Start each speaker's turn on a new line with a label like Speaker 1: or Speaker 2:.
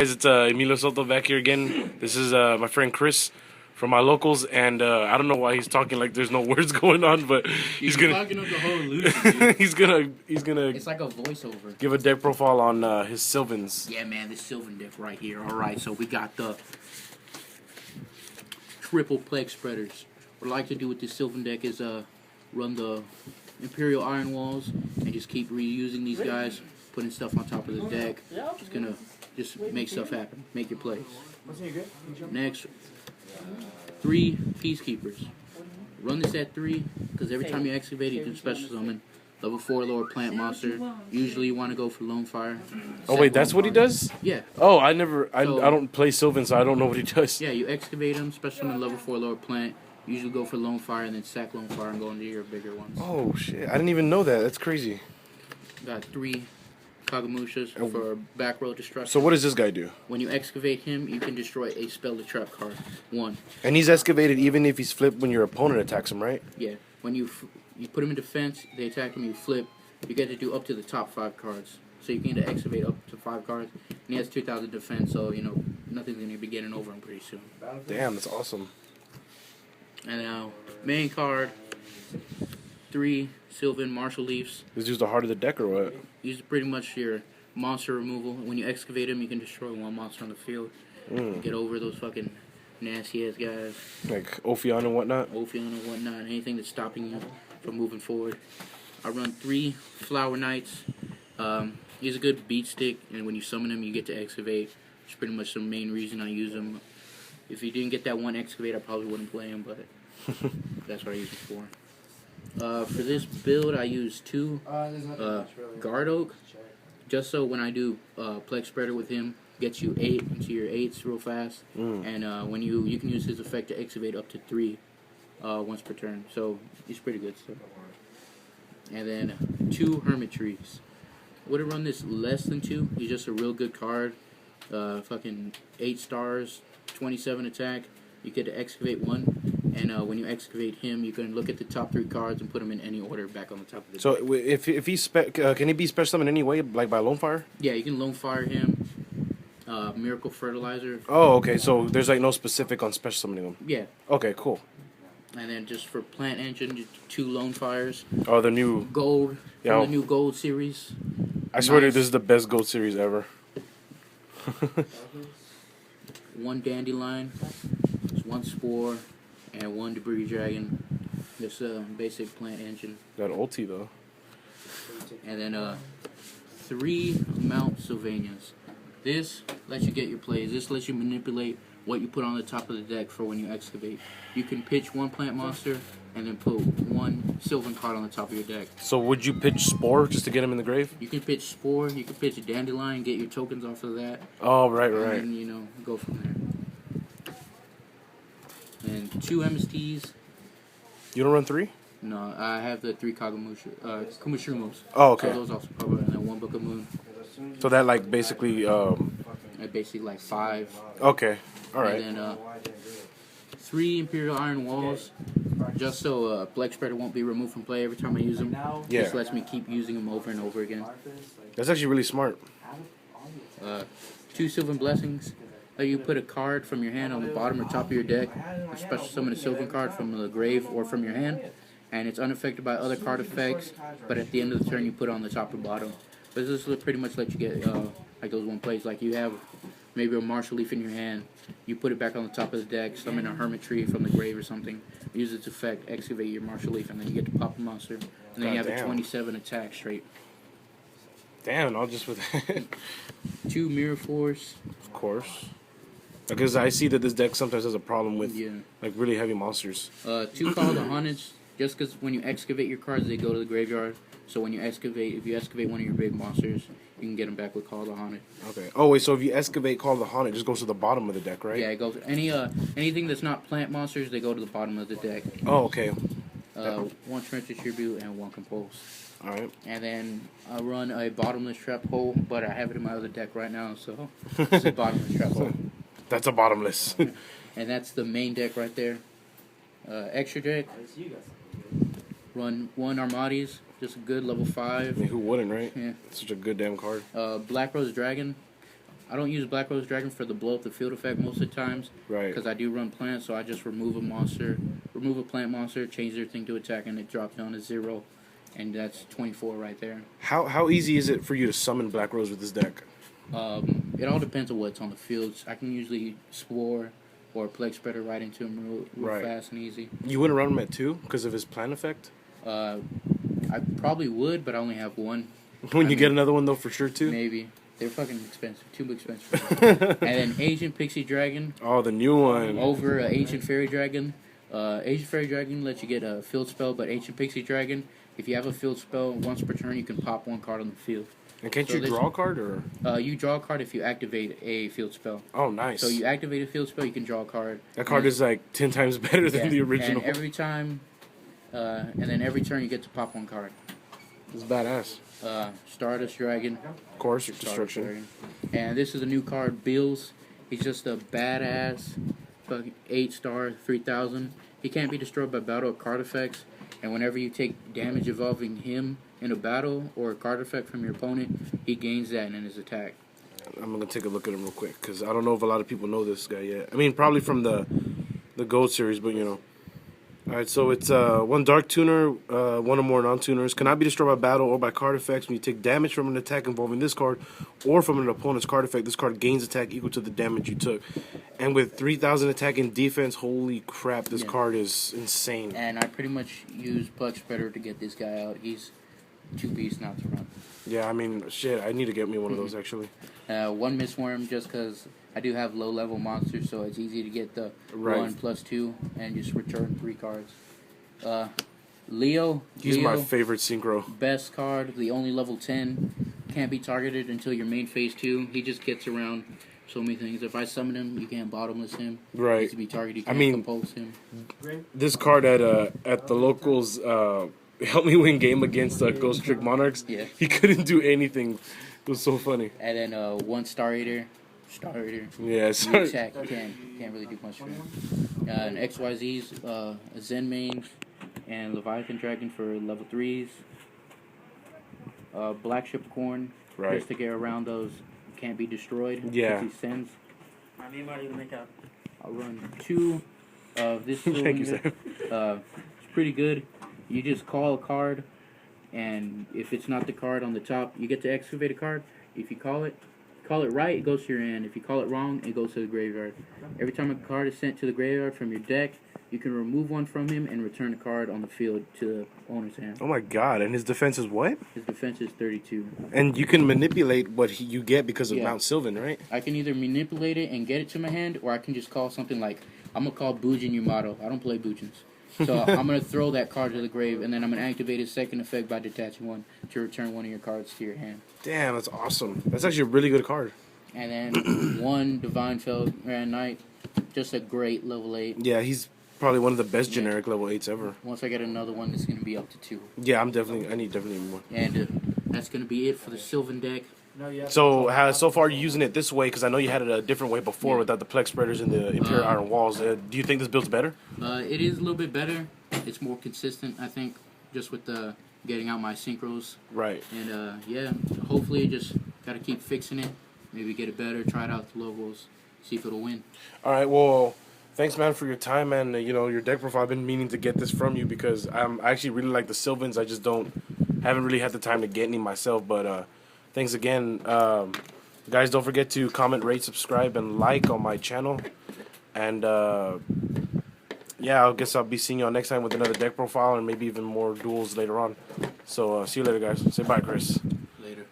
Speaker 1: Guys, it's Emilio Soto back here again. This is my friend Chris from my locals, and I don't know why he's talking like there's no words going on, but he's gonna
Speaker 2: talking up the whole illusion, dude.
Speaker 1: he's gonna
Speaker 2: It's like a voiceover.
Speaker 1: give a deck profile on his Sylvans.
Speaker 2: Yeah, man, this Sylvan deck right here. All right, so we got the triple plague spreaders. What I like to do with this Sylvan deck is run the Imperial Iron Walls and just keep reusing these guys, putting stuff on top of the deck. Just gonna make stuff happen, make your plays. Next, 3 Peacekeepers. Run this at 3 because every time you excavate, you can special summon. Level 4 lower plant monster. Usually you want to go for Lone Fire.
Speaker 1: Oh wait, that's what he does?
Speaker 2: Yeah.
Speaker 1: Oh, I don't play Sylvan, so I don't know what he does.
Speaker 2: Yeah, you excavate them, special summon level 4 lower plant. Usually go for Lone Fire and then sack Lone Fire and go into your bigger ones.
Speaker 1: Oh shit, I didn't even know that. That's crazy.
Speaker 2: Got 3 Kagamushas for back row destruction.
Speaker 1: So what does this guy do?
Speaker 2: When you excavate him, you can destroy a spell to trap card. 1.
Speaker 1: And he's excavated even if he's flipped when your opponent attacks him, right?
Speaker 2: Yeah. When you put him in defense, they attack him, you flip. You get to do up to the top 5 cards. So you can excavate up to 5 cards. And he has 2,000 defense, so you know nothing's gonna be getting over him pretty soon.
Speaker 1: Damn, that's awesome.
Speaker 2: And now main card. 3 Sylvan Martial Leafs.
Speaker 1: This dude's the heart of the deck or what?
Speaker 2: These are pretty much your monster removal. When you excavate them, you can destroy 1 monster on the field. Get over those fucking nasty ass guys.
Speaker 1: Like Ophion and whatnot?
Speaker 2: Ophion and whatnot. Anything that's stopping you from moving forward. I run 3 Flower Knights. He's a good beat stick, and when you summon him, you get to excavate. It's pretty much the main reason I use him. If you didn't get that 1 excavate, I probably wouldn't play him, but that's what I use him for. For this build, I use 2 Guard Oak, just so when I do Plague Spreader with him, gets you 8 into your 8s real fast, and when you can use his effect to excavate up to 3 once per turn, so he's pretty good still. And then 2 Hermit Trees. Would have run this less than 2. He's just a real good card. Fucking 8 stars, 27 attack. You get to excavate 1, and when you excavate him, you can look at the top 3 cards and put them in any order back on the top of the deck.
Speaker 1: So if he's can he be special summoned in any way, like by Lone Fire?
Speaker 2: Yeah, you can Lone Fire him. Miracle Fertilizer.
Speaker 1: Oh, okay. So there's like no specific on special summoning him.
Speaker 2: Yeah.
Speaker 1: Okay, cool.
Speaker 2: And then just for Plant Engine, 2 Lone Fires.
Speaker 1: Oh, the new
Speaker 2: Gold.
Speaker 1: Yeah.
Speaker 2: From the new Gold series.
Speaker 1: I swear to you, this is the best Gold series ever.
Speaker 2: 1 Dandelion, 1 Spore, and 1 Debris Dragon. This basic Plant Engine.
Speaker 1: That ulti though.
Speaker 2: And then 3 Mount Sylvanias. This lets you get your plays. This lets you manipulate what you put on the top of the deck for when you excavate. You can pitch 1 plant monster and then put 1 Sylvan card on the top of your deck.
Speaker 1: So would you pitch Spore just to get him in the grave?
Speaker 2: You can pitch Spore, you can pitch Dandelion, get your tokens off of that.
Speaker 1: Oh, right.
Speaker 2: And then, go from there. And 2 MSTs.
Speaker 1: You don't run 3?
Speaker 2: No, I have the 3 Kumushumos.
Speaker 1: Oh, okay.
Speaker 2: So those also cover, and then 1 Book of Moon.
Speaker 1: So that like basically
Speaker 2: Basically like 5.
Speaker 1: Okay. All right.
Speaker 2: And then 3 Imperial Iron Walls, just so Plague Spreader won't be removed from play every time I use them.
Speaker 1: Yeah.
Speaker 2: Just lets me keep using them over and over again.
Speaker 1: That's actually really smart.
Speaker 2: 2 Sylvan Blessings. Let you put a card from your hand on the bottom or top of your deck, or special summon a Sylvan card from the grave or from your hand, and it's unaffected by other card effects, but at the end of the turn you put it on the top or bottom. But this will pretty much let you get like those 1 plays, like you have maybe a Martial Leaf in your hand, you put it back on the top of the deck, summon a Hermit Tree from the grave or something, use its effect, excavate your Martial Leaf, and then you get to pop a monster, and then you have a 27 attack straight.
Speaker 1: Damn, not just with
Speaker 2: 2 Mirror Force.
Speaker 1: Of course. Because I see that this deck sometimes has a problem with like really heavy monsters.
Speaker 2: 2 Call the Haunted, just because when you excavate your cards, they go to the graveyard. So when you excavate, if you excavate one of your big monsters, you can get them back with Call the Haunted.
Speaker 1: Okay. Oh wait, so if you excavate Call the Haunted, it just goes to the bottom of the deck, right?
Speaker 2: Yeah, it goes anything that's not plant monsters, they go to the bottom of the deck.
Speaker 1: Oh, okay.
Speaker 2: 1 Trencher Tribute and 1 Compulse.
Speaker 1: All right.
Speaker 2: And then I run a Bottomless Trap Hole, but I have it in my other deck right now, so it's a Bottomless Trap Hole.
Speaker 1: That's a bottomless.
Speaker 2: And that's the main deck right there. Extra deck. Run 1 Armades, just a good level 5.
Speaker 1: I mean, who wouldn't, right?
Speaker 2: Yeah.
Speaker 1: It's such a good damn card.
Speaker 2: Black Rose Dragon. I don't use Black Rose Dragon for the blow up the field effect most of the times.
Speaker 1: Right.
Speaker 2: Because I do run plants, so I just remove a plant monster, change their thing to attack, and it drops down to 0. And that's 24 right there.
Speaker 1: How easy is it for you to summon Black Rose with this deck?
Speaker 2: It all depends on what's on the field. I can usually Spore or Plague Spreader right into him real fast and easy.
Speaker 1: You wouldn't run him at 2 because of his plant effect?
Speaker 2: I probably would, but I only have 1.
Speaker 1: When you get another one, though, for sure, too?
Speaker 2: Maybe. They're fucking expensive. Too expensive. And then Ancient Pixie Dragon.
Speaker 1: Oh, the new one.
Speaker 2: Over Ancient Fairy Dragon. Ancient Fairy Dragon lets you get a field spell, but Ancient Pixie Dragon, if you have a field spell, once per turn, you can pop 1 card on the field.
Speaker 1: And can't you draw a card, or?
Speaker 2: You draw a card if you activate a field spell.
Speaker 1: Oh, nice.
Speaker 2: So you activate a field spell, you can draw a card.
Speaker 1: That card is like 10 times better than the original.
Speaker 2: And every time, and then every turn you get to pop 1 card.
Speaker 1: It's badass.
Speaker 2: Stardust Dragon.
Speaker 1: Of course, Destruction.
Speaker 2: Dragon. And this is a new card, Bills. He's just a badass, fucking 8-star, 3000. He can't be destroyed by battle or card effects. And whenever you take damage involving him in a battle or a card effect from your opponent, he gains that in his attack.
Speaker 1: I'm going to take a look at him real quick, because I don't know if a lot of people know this guy yet. I mean, probably from the Gold series, but you know. Alright, so it's 1 Dark Tuner, 1 or more non-tuners. Cannot be destroyed by battle or by card effects. When you take damage from an attack involving this card or from an opponent's card effect, this card gains attack equal to the damage you took. And with 3,000 attack and defense, holy crap, this card is insane.
Speaker 2: And I pretty much use Plague Spreader to get this guy out. He's 2 beasts not to run.
Speaker 1: Yeah, I mean, shit, I need to get me one of those, actually.
Speaker 2: 1 Mistworm, just because I do have low-level monsters, so it's easy to get the 1+2 and just return 3 cards. Leo.
Speaker 1: He's my favorite synchro.
Speaker 2: Best card, the only level 10. Can't be targeted until your main phase 2. He just gets around so many things. If I summon him, you can't bottomless him.
Speaker 1: Right.
Speaker 2: He needs to be targeted. You can't compulse him.
Speaker 1: This card at the locals helped me win game against Ghost Trick Monarchs.
Speaker 2: Yeah.
Speaker 1: He couldn't do anything. It was so funny.
Speaker 2: And then 1 Star Eater.
Speaker 1: Yeah,
Speaker 2: sorry. Attack, can't really do much for him. And XYZ's a Zen main and Leviathan Dragon for level 3s. Black Shipcorn, just to get around those can't be destroyed.
Speaker 1: Yeah.
Speaker 2: He sends. I'll run 2 of this. Thank you, Sam. It's pretty good. You just call a card, and if it's not the card on the top, you get to excavate a card. If you call it right, it goes to your hand. If you call it wrong, it goes to the graveyard. Every time a card is sent to the graveyard from your deck, you can remove 1 from him and return a card on the field to the owner's hand.
Speaker 1: Oh my god, and his defense is what?
Speaker 2: His defense is 32.
Speaker 1: And you can manipulate what you get because of Mount Sylvan, right?
Speaker 2: I can either manipulate it and get it to my hand, or I can just call something like, I'm going to call Bujin Yamato. I don't play Bujins. So I'm going to throw that card to the grave, and then I'm going to activate his second effect by detaching 1 to return 1 of your cards to your hand.
Speaker 1: Damn, that's awesome. That's actually a really good card.
Speaker 2: And then 1 Divine Grand Knight, just a great level 8.
Speaker 1: Yeah, he's probably one of the best generic level 8s ever.
Speaker 2: Once I get another one, it's going to be up to 2.
Speaker 1: Yeah, I need definitely more.
Speaker 2: And that's going to be it for the Sylvan deck.
Speaker 1: So, so far you're using it this way, because I know you had it a different way before without the Plex Spreaders and the Imperial Iron Walls. Do you think this build's better?
Speaker 2: It is a little bit better. It's more consistent, I think, just with the getting out my synchros.
Speaker 1: Right.
Speaker 2: And, yeah, hopefully just got to keep fixing it. Maybe get it better, try it out with the logos, see if it'll win.
Speaker 1: All right, well, thanks, man, for your time, and, you know, your deck profile. I've been meaning to get this from you because I actually really like the Sylvans. I just haven't really had the time to get any myself, but thanks again. Guys, don't forget to comment, rate, subscribe, and like on my channel. And, yeah, I guess I'll be seeing y'all next time with another deck profile and maybe even more duels later on. So, see you later, guys. Say bye, Chris.
Speaker 2: Later.